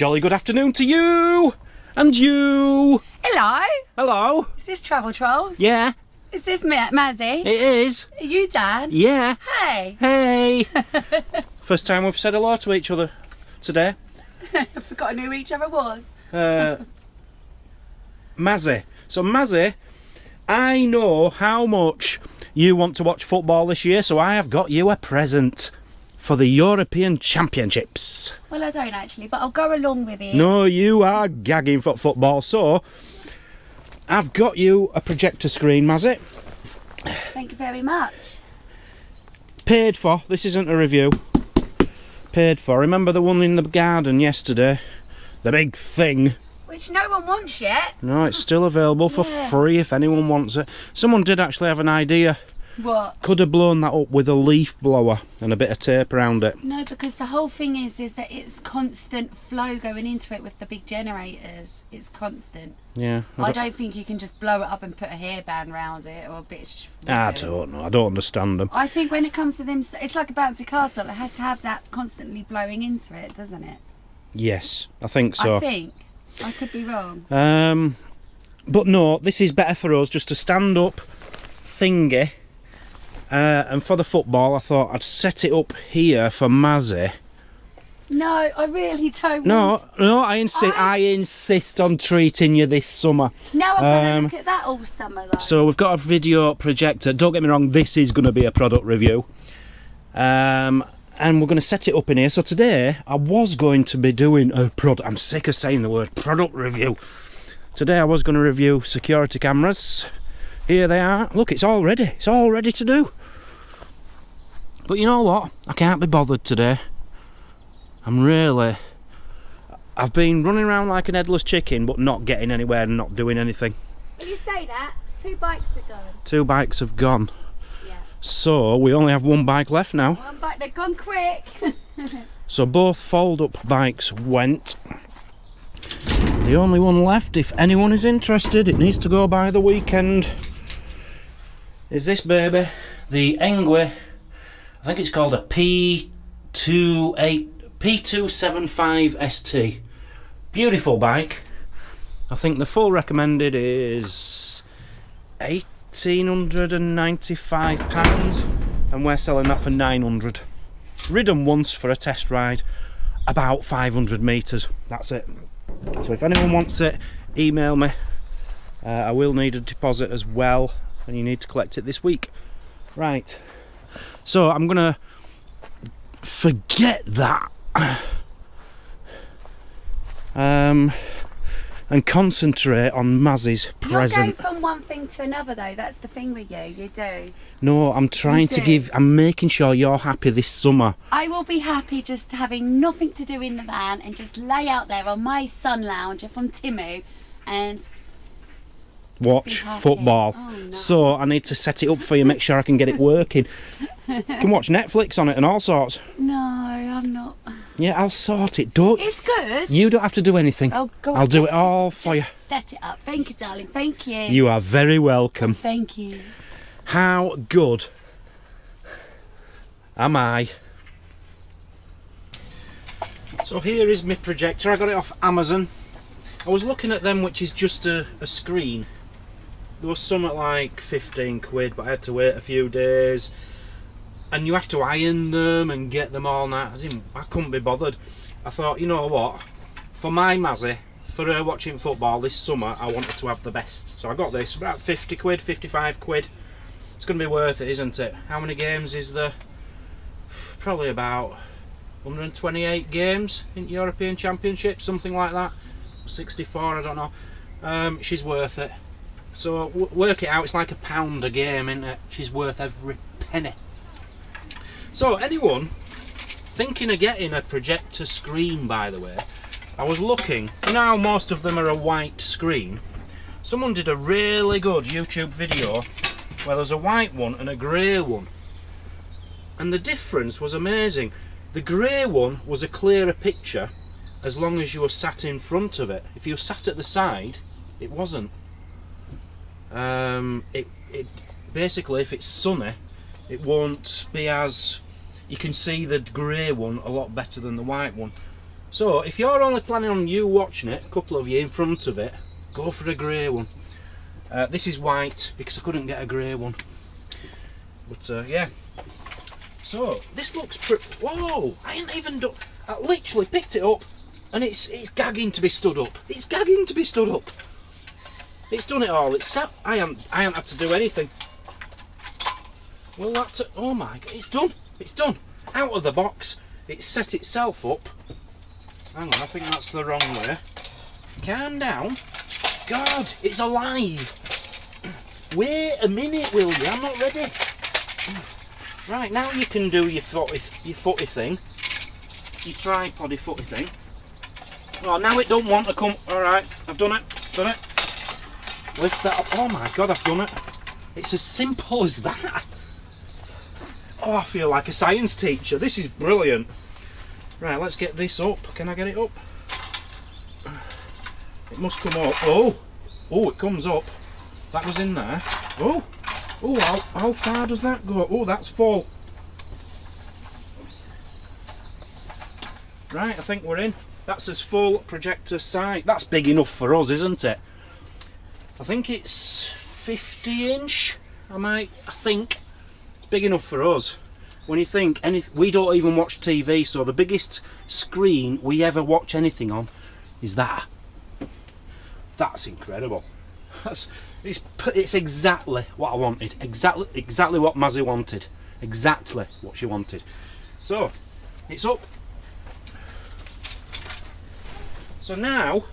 Jolly good afternoon to you! And you! Hello? Hello? Is this Travel Trolls? Yeah, Is this Mazzy? it is. Are you Dan? Yeah. Hey! Hey! First time we've said hello to each other today. I've forgotten who each other was. Mazzy. So Mazzy, I know how much you want to watch football this year, so I have got you a present for the European Championships. Well, I don't actually, but I'll go along with it. No, you are gagging for football, so I've got you a projector screen, Mazzy. Thank you very much. Paid for. This isn't a review. Paid for. Remember the one in the garden yesterday? The big thing. Which no one wants yet. No, it's still available for free if anyone wants it. Someone did actually have an idea. What? Could have blown that up with a leaf blower and a bit of tape around it. No, because the whole thing is that it's constant flow going into it with the big generators. It's constant. Yeah. I don't think you can just blow it up and put a hairband round it or a bit. I don't know. I don't understand them. I think when it comes to them, it's like a bouncy castle. It has to have that constantly blowing into it, doesn't it? Yes, I think so. I think. I could be wrong. But no, this is better for us, just a stand-up thingy. And for the football, I thought I'd set it up here for Mazzy. No, I really don't No, want. I insist on treating you this summer. Now I'm going to look at that all summer though. So we've got a video projector. Don't get me wrong, this is going to be a product review. And we're going to set it up in here. So today, I was going to be doing a product. I'm sick of saying the word product review. Today I was going to review security cameras. Here they are. Look, it's all ready. It's all ready to do. But you know what? I can't be bothered today. I've been running around like an headless chicken, but not getting anywhere and not doing anything. When you say that, 2 bikes are gone. 2 bikes have gone. Yeah. So we only have 1 bike left now. 1 bike, they're gone quick. So both fold-up bikes went. The only one left, if anyone is interested, it needs to go by the weekend, is this baby, the Engwe. I think it's called a P275 ST. Beautiful bike. I think the full recommended is £1,895 and we're selling that for £900. Ridden once for a test ride, about 500 metres, that's it. So if anyone wants it, email me. I will need a deposit as well, and you need to collect it this week. Right, so I'm gonna forget that and concentrate on Mazzy's present. You're going from one thing to another though, that's the thing with you do. No, I'm trying to I'm making sure you're happy this summer. I will be happy just having nothing to do in the van and just lay out there on my sun lounger from Timu and watch football. Oh, no. So I need to set it up for you, make sure I can get it working. You can watch Netflix on it and all sorts. No, I'm not. Yeah, I'll sort it. Don't. It's good. You don't have to do anything. Oh, go on, I'll do it all for you. Set it up. Thank you, darling. Thank you. You are very welcome. Thank you. How good am I? So here is my projector. I got it off Amazon. I was looking at them, which is just a screen. There was some at like 15 quid, but I had to wait a few days. And you have to iron them and get them all that. I couldn't be bothered. I thought, you know what? For my Mazzy, for her watching football this summer, I wanted to have the best. So I got this, about 50 quid, 55 quid. It's going to be worth it, isn't it? How many games is there? Probably about 128 games in European Championships, something like that. 64, I don't know. She's worth it. So work it out, it's like £1 a game, isn't it? She's worth every penny. So anyone thinking of getting a projector screen, by the way, I was looking, you know how most of them are a white screen? Someone did a really good YouTube video where there's a white one and a grey one. And the difference was amazing. The grey one was a clearer picture as long as you were sat in front of it. If you sat at the side, it wasn't. It basically, if it's sunny, it won't be as... You can see the grey one a lot better than the white one. So if you're only planning on you watching it, a couple of you in front of it, go for a grey one. This is white because I couldn't get a grey one. But yeah. So this looks pretty. Whoa! I ain't even done. I literally picked it up, and it's gagging to be stood up. It's gagging to be stood up. It's done it all. It's set. I haven't had to do anything. Well, that's. Oh my God! It's done. It's done. Out of the box. It's set itself up. Hang on, I think that's the wrong way. Calm down. God, it's alive. Wait a minute, will you? I'm not ready. Right, now you can do your footy thing. Your tripody footy thing. Oh, now it don't want to come. Alright, I've done it. Done it. Lift that up. Oh my God, I've done it. It's as simple as that. Oh, I feel like a science teacher. This is brilliant. Right, let's get this up. Can I get it up? It must come up. Oh, it comes up. That was in there. Oh, how far does that go? Oh, that's full. Right, I think we're in. That's as full projector size. That's big enough for us, isn't it? I think it's 50-inch. I think big enough for us. When you think we don't even watch TV, so the biggest screen we ever watch anything on is that. That's incredible. It's exactly what I wanted. Exactly what Mazzy wanted. Exactly what she wanted. So it's up. So now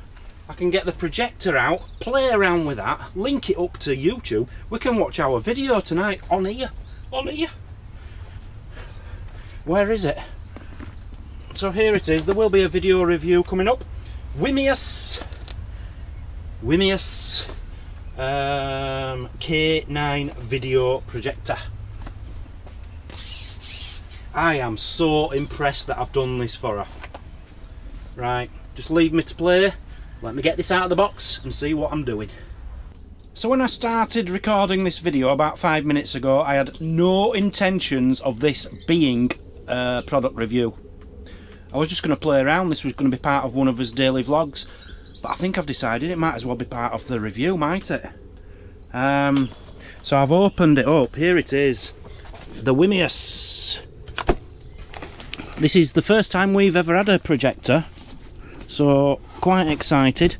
I can get the projector out, play around with that, link it up to YouTube. We can watch our video tonight on here. On here. Where is it? So here it is. There will be a video review coming up. Wimius K9 video projector. I am so impressed that I've done this for her. Right, just leave me to play. Let me get this out of the box and see what I'm doing. So when I started recording this video about 5 minutes ago, I had no intentions of this being a product review. I was just going to play around. This was going to be part of one of his daily vlogs, but I think I've decided it might as well be part of the review, might it? So I've opened it up. Here it is, the Wimius. This is the first time we've ever had a projector, so quite excited.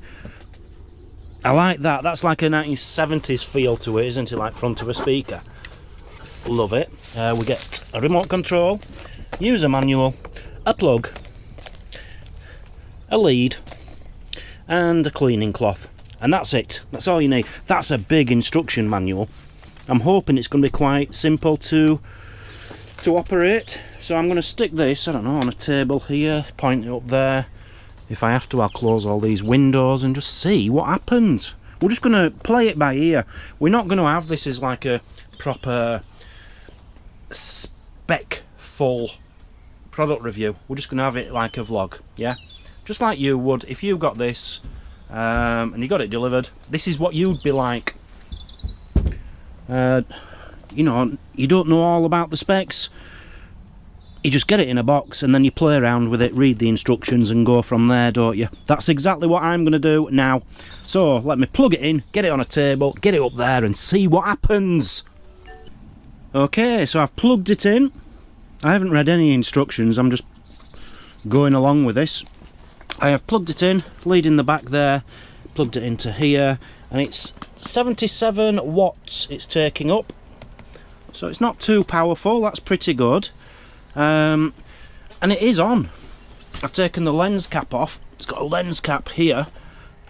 I like that. That's like a 1970s feel to it, isn't it? Like front of a speaker. Love it. We get a remote control, user manual, a plug, a lead, and a cleaning cloth. And that's it. That's all you need. That's a big instruction manual. I'm hoping it's going to be quite simple to operate. So I'm going to stick this, I don't know, on a table here, point it up there. If I have to, I'll close all these windows and just see what happens. We're just going to play it by ear. We're not going to have this as like a proper spec full product review. We're just going to have it like a vlog, yeah? Just like you would if you got this and you got it delivered. This is what you'd be like. You know, you don't know all about the specs. You just get it in a box and then you play around with it, read the instructions and go from there, don't you? That's exactly what I'm going to do now. So let me plug it in, get it on a table, get it up there and see what happens. Okay, so I've plugged it in. I haven't read any instructions, I'm just going along with this. I have plugged it in, lead in the back there, plugged it into here, and it's 77 watts it's taking up. So it's not too powerful, that's pretty good. And it is on. I've taken the lens cap off. It's got a lens cap here.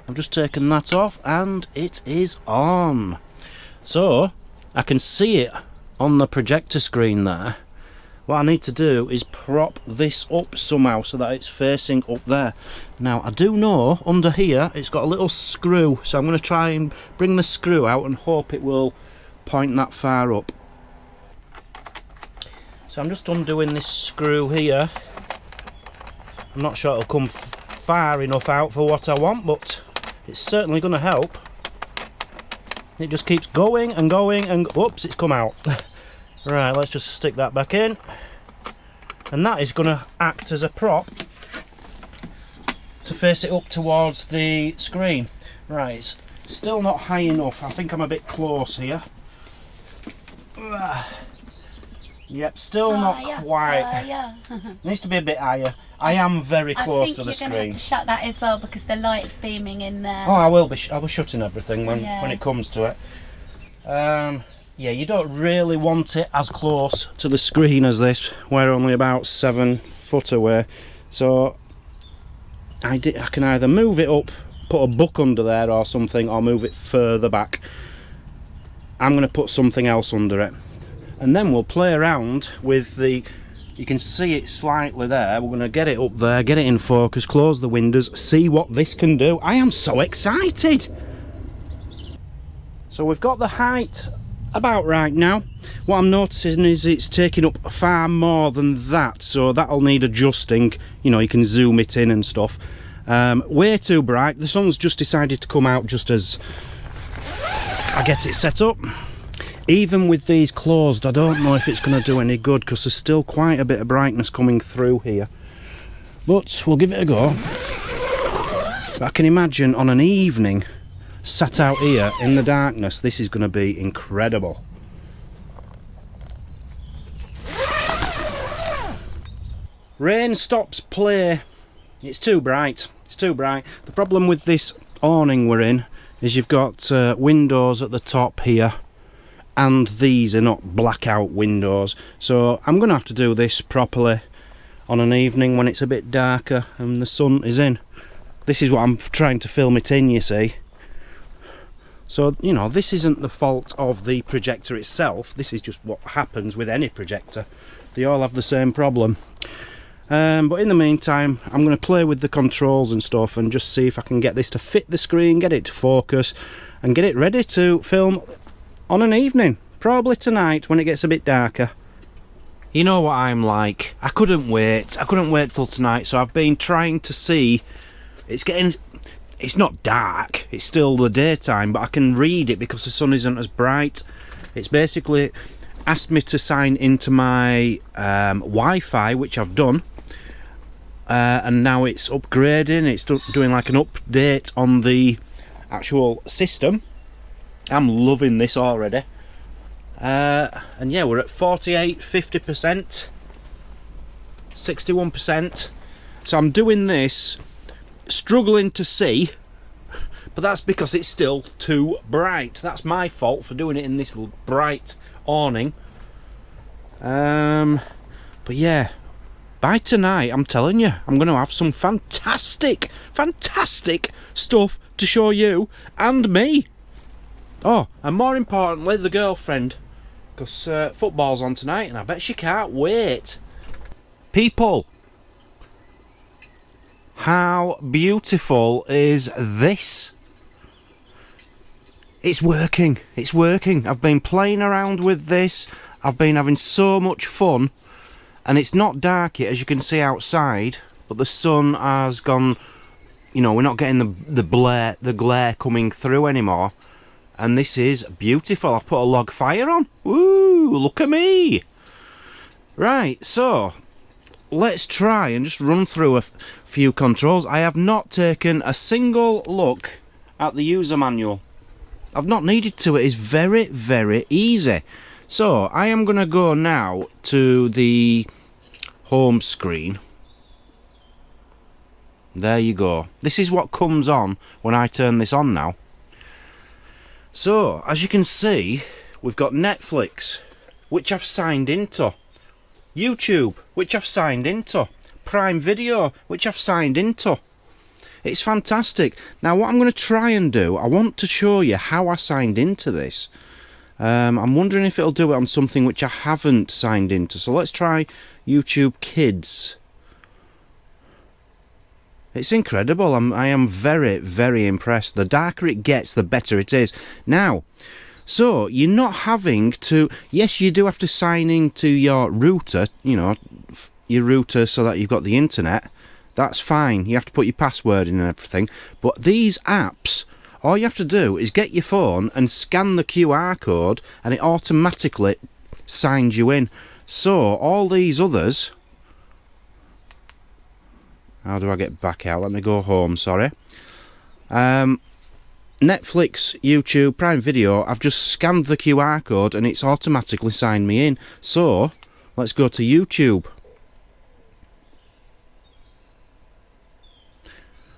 I've just taken that off and it is on. So I can see it on the projector screen there. What I need to do is prop this up somehow so that it's facing up there. Now I do know under here it's got a little screw, so I'm going to try and bring the screw out and hope it will point that far up. So I'm just undoing this screw here. I'm not sure it'll come far enough out for what I want, but it's certainly going to help. It just keeps going and going and... Whoops, it's come out. Right, let's just stick that back in. And that is going to act as a prop to face it up towards the screen. Right, it's still not high enough. I think I'm a bit close here. Yep, still not quite. Needs to be a bit higher. I am very close to the screen. I think you're going to have to shut that as well because the light's beaming in there. Oh, I will be shutting everything when it comes to it. Yeah, you don't really want it as close to the screen as this. We're only about 7 foot away. So I can either move it up, put a book under there or something, or move it further back. I'm going to put something else under it. And then we'll play around with the... You can see it slightly there. We're going to get it up there, get it in focus, close the windows, see what this can do. I am so excited! So we've got the height about right now. What I'm noticing is it's taking up far more than that, so that'll need adjusting. You know, you can zoom it in and stuff. Way too bright. The sun's just decided to come out just as I get it set up. Even with these closed, I don't know if it's going to do any good because there's still quite a bit of brightness coming through here. But we'll give it a go. But I can imagine on an evening, sat out here in the darkness, this is going to be incredible. Rain stops play. It's too bright. It's too bright. The problem with this awning we're in is you've got windows at the top here, and these are not blackout windows. So I'm going to have to do this properly on an evening when it's a bit darker and the sun is in. This is what I'm trying to film it in, you see. So, you know, this isn't the fault of the projector itself. This is just what happens with any projector. They all have the same problem. But in the meantime, I'm going to play with the controls and stuff and just see if I can get this to fit the screen, get it to focus, and get it ready to film on an evening. Probably tonight when it gets a bit darker. You know what I'm like. I couldn't wait till tonight, so I've been trying to see. It's not dark, it's still the daytime, but I can read it because the sun isn't as bright. It's basically asked me to sign into my Wi-Fi, which I've done, and now it's upgrading. It's doing like an update on the actual system. I'm loving this already. And yeah, we're at 48, 50%, 61%. So I'm doing this, struggling to see, but that's because it's still too bright. That's my fault for doing it in this bright awning. But yeah, by tonight, I'm telling you, I'm going to have some fantastic stuff to show you and me. Oh, and more importantly, the girlfriend, because football's on tonight and I bet she can't wait. People, how beautiful is this? It's working, it's working. I've been playing around with this, I've been having so much fun, and it's not dark yet, as you can see outside, but the sun has gone, you know, we're not getting the glare coming through anymore. And this is beautiful. I've put a log fire on. Woo, look at me. Right, so let's try and just run through a few controls. I have not taken a single look at the user manual. I've not needed to. It is very, very easy. So I am going to go now to the home screen. There you go. This is what comes on when I turn this on now. So, as you can see, we've got Netflix, which I've signed into, YouTube, which I've signed into, Prime Video, which I've signed into. It's fantastic. Now, what I'm going to try and do, I want to show you how I signed into this. I'm wondering if it'll do it on something which I haven't signed into. So let's try YouTube Kids. It's incredible. I am very, very impressed. The darker it gets, the better it is. Now, so you're not having to... Yes, you do have to sign into your router, you know, your router so that you've got the internet. That's fine. You have to put your password in and everything. But these apps, all you have to do is get your phone and scan the QR code and it automatically signs you in. So, all these others... How do I get back out? Let me go home, sorry. Netflix, YouTube, Prime Video, I've just scanned the QR code and it's automatically signed me in. So, let's go to YouTube.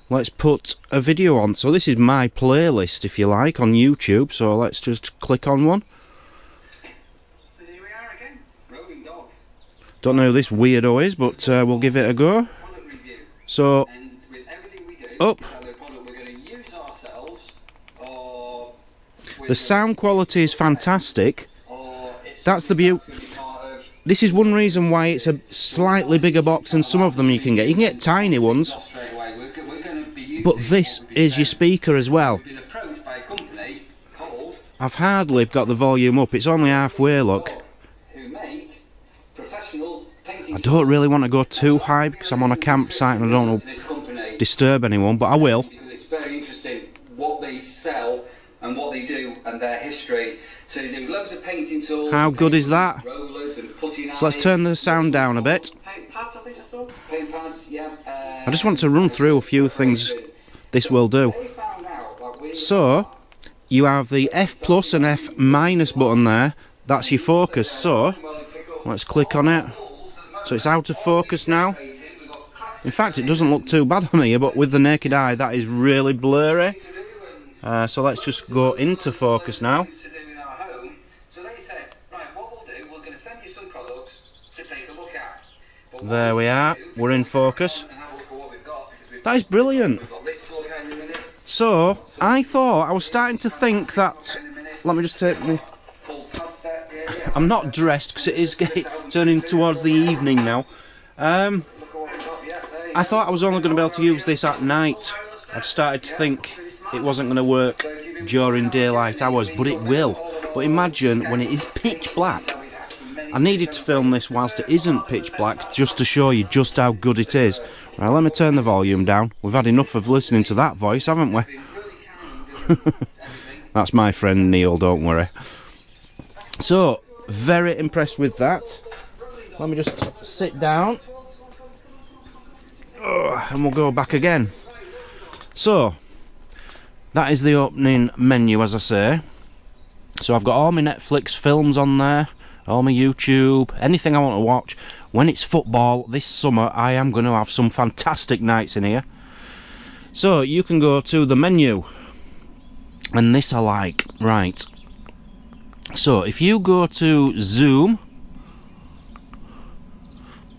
Let's put a video on. So this is my playlist, if you like, on YouTube. So let's just click on one. So here we are again, Rolling Dog. Don't know who this weirdo is, but we'll give it a go. Product review. So, And with everything we do, up. it's either a product we're going to use ourselves, or The sound quality is fantastic. or it's That's the something beauty. that's gonna be part of This is one reason why it's a slightly bigger box than some of them you can get. You can get tiny ones, straight away. We're going to be using but this is your speaker as well. We've been approached by a company called I've hardly got the volume up. It's only halfway, look. who make professional painting. I don't really want to go too high because I'm on a campsite and I don't want to This company disturb anyone, but I will. because it's very interesting what they sell and what they do and their history. So they do loads of painting tools. How good is that? Rollers and putty So let's turn the sound down a bit. Paint pads, I think I saw. Paint pads, yeah. I just want to run through a few things this will do. They found out that we So, you have the F plus and F minus button there. That's your focus. So, let's click on it. So it's out of focus now. In fact, it doesn't look too bad on here, but with the naked eye, that is really blurry. So let's just go into focus now. to do in our home. So they said, right, what we'll do, we're going to send you some products to take a look at. But what There we are. We're in focus. and have a look at what we've got, because we've That is brilliant. got this to look at in a minute, So, I thought, I was starting to think that... in a minute, Let me just take me... full pad set, yeah. I'm not dressed because it is turning towards the evening now. Look at what we've got, yeah, there you I thought I was only going to be able to use this at night. I'd started to think it wasn't going to work during daylight hours, but it will. But imagine when it is pitch black. I needed to film this whilst it isn't pitch black just to show you just how good it is. Right, let me turn the volume down. We've had enough of listening to that voice, haven't we? That's my friend Neil, don't worry. So, very impressed with that. Let me just sit down. And we'll go back again. So, that is the opening menu, as I say. So I've got all my Netflix films on there, all my YouTube, anything I want to watch. When it's football this summer, I am going to have some fantastic nights in here. So you can go to the menu, and this I like. Right. So if you go to zoom,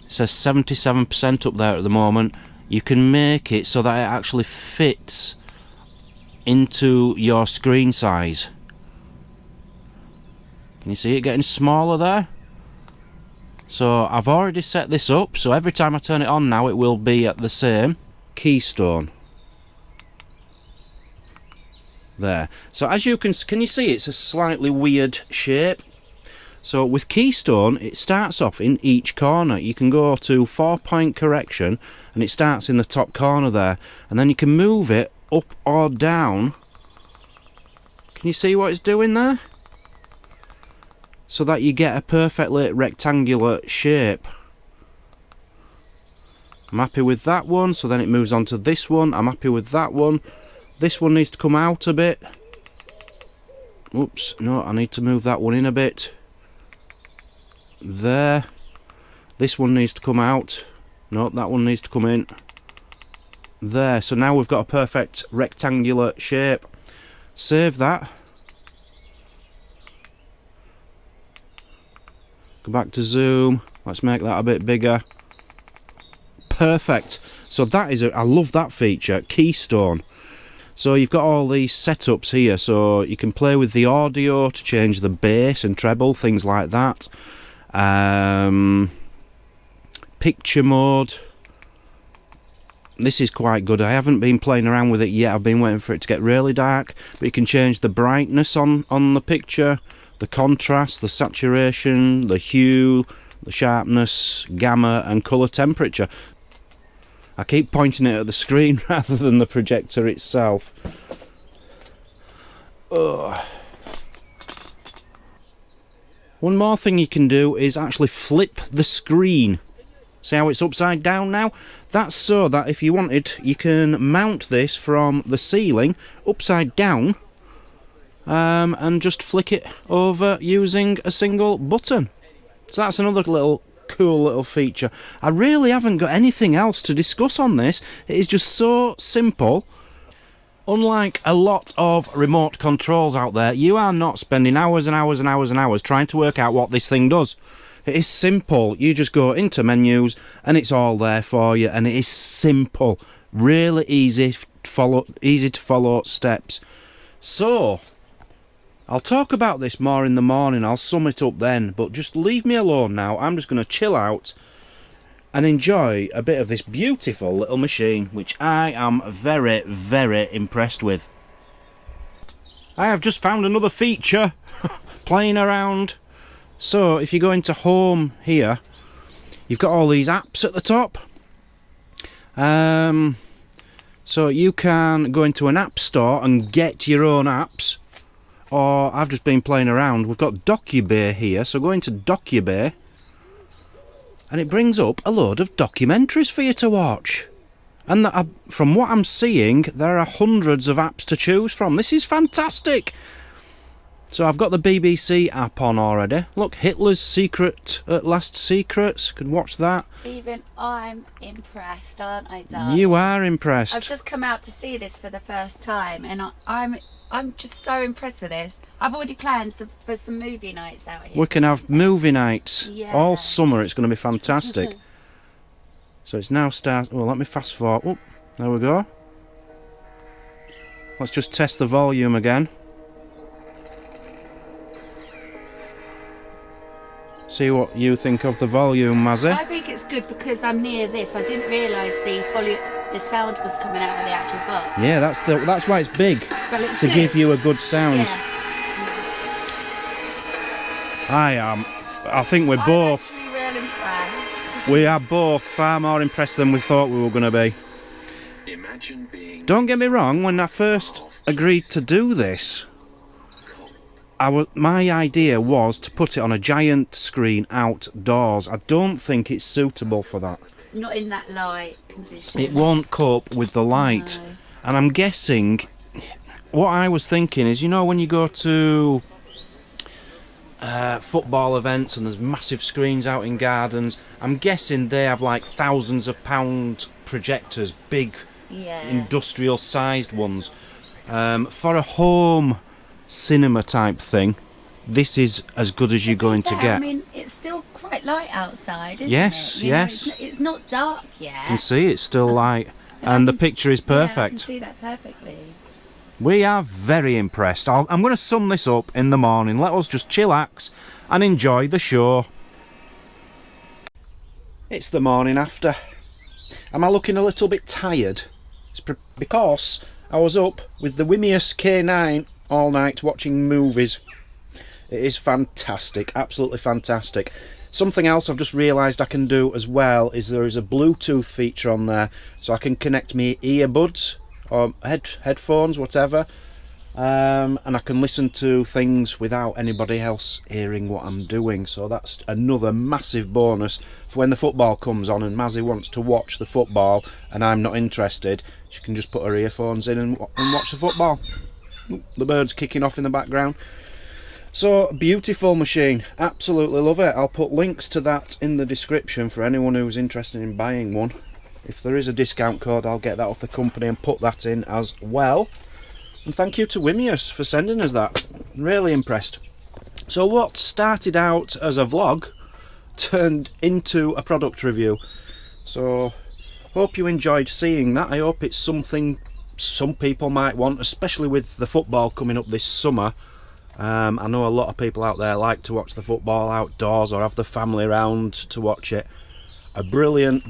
it says 77% up there at the moment. You can make it so that it actually fits into your screen size. Can you see it getting smaller there? So I've already set this up, so every time I turn it on now it will be at the same keystone. There. So as you can you see it's a slightly weird shape. So with keystone it starts off in each corner. You can go to 4-point correction and it starts in the top corner there, and then you can move it up or down. Can you see what it's doing there? So that you get a perfectly rectangular shape. I'm happy with that one, so then it moves on to this one. I'm happy with that one. This one needs to come out a bit. Oops, no, I need to move that one in a bit. There. This one needs to come out. No, that one needs to come in. There, so now we've got a perfect rectangular shape. Save that. Go back to zoom. Let's make that a bit bigger. Perfect. So that is I love that feature, keystone. So you've got all these setups here, so you can play with the audio to change the bass and treble, things like that. Picture mode. This is quite good. I haven't been playing around with it yet. I've been waiting for it to get really dark. But you can change the brightness on the picture, the contrast, the saturation, the hue, the sharpness, gamma and colour temperature. I keep pointing it at the screen rather than the projector itself. Ugh. One more thing you can do is actually flip the screen. See how it's upside down now? That's so that if you wanted, you can mount this from the ceiling upside down and just flick it over using a single button. So that's another cool little feature. I really haven't got anything else to discuss on this. It is just so simple. Unlike a lot of remote controls out there, you are not spending hours and hours and hours and hours trying to work out what this thing does. It is simple. You just go into menus and it's all there for you, and it is simple. Really easy to follow steps. So I'll talk about this more in the morning. I'll sum it up then, but just leave me alone now. I'm just going to chill out and enjoy a bit of this beautiful little machine, which I am very, very impressed with. I have just found another feature playing around. So if you go into home here, you've got all these apps at the top. So you can go into an app store and get your own apps. Or I've just been playing around. We've got Docubay here, so go into Docubay and it brings up a load of documentaries for you to watch. And from what I'm seeing, there are hundreds of apps to choose from. This is fantastic. So I've got the BBC app on already. Look, Hitler's Secret at Last Secrets. Could watch that. Even I'm impressed, aren't I, darling? You are impressed. I've just come out to see this for the first time, and I'm just so impressed with this. I've already planned for some movie nights out here. We can have movie nights all summer. It's going to be fantastic. So it's now well, let me fast forward. Oh, there we go. Let's just test the volume again. See what you think of the volume, Mazzy. I think it's good because I'm near this. I didn't realise the sound was coming out of the actual box. Yeah, that's why it's big. Well, it's to good. Give you a good sound. Yeah. I think we're both. I'm actually real impressed. We are both far more impressed than we thought we were going to be. Imagine being. Don't get me wrong. When I first agreed to do this, my idea was to put it on a giant screen outdoors. I don't think it's suitable for that. Not in that light condition. It won't cope with the light. No. And I'm guessing, what I was thinking is, you know, when you go to football events and there's massive screens out in gardens, I'm guessing they have like thousands of pound projectors, big industrial sized ones. For a home cinema type thing, this is as good as you're going to get. I mean, it's still quite light outside, isn't yes, it? Yes. It's not dark yet. You can see it's still light, and the picture is perfect. Yeah, I can see that perfectly. We are very impressed. I'm going to sum this up in the morning. Let us just chillax and enjoy the show. It's the morning after. Am I looking a little bit tired? It's because I was up with the Wimius K9 all night watching movies. It is fantastic, absolutely fantastic. Something else I've just realised I can do as well is there is a Bluetooth feature on there, so I can connect me earbuds or headphones, whatever, and I can listen to things without anybody else hearing what I'm doing. So that's another massive bonus for when the football comes on and Mazzy wants to watch the football and I'm not interested. She can just put her earphones in and watch the football. The bird's kicking off in the background. So, beautiful machine. Absolutely love it. I'll put links to that in the description for anyone who's interested in buying one. If there is a discount code, I'll get that off the company and put that in as well. And thank you to Wimius for sending us that. Really impressed. So what started out as a vlog turned into a product review. So, hope you enjoyed seeing that. I hope it's something some people might want, especially with the football coming up this summer. I know a lot of people out there like to watch the football outdoors or have the family around to watch it. A brilliant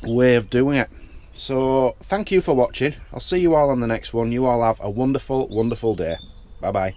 way of doing it. So thank you for watching. I'll see you all on the next one. You all have a wonderful day. Bye bye.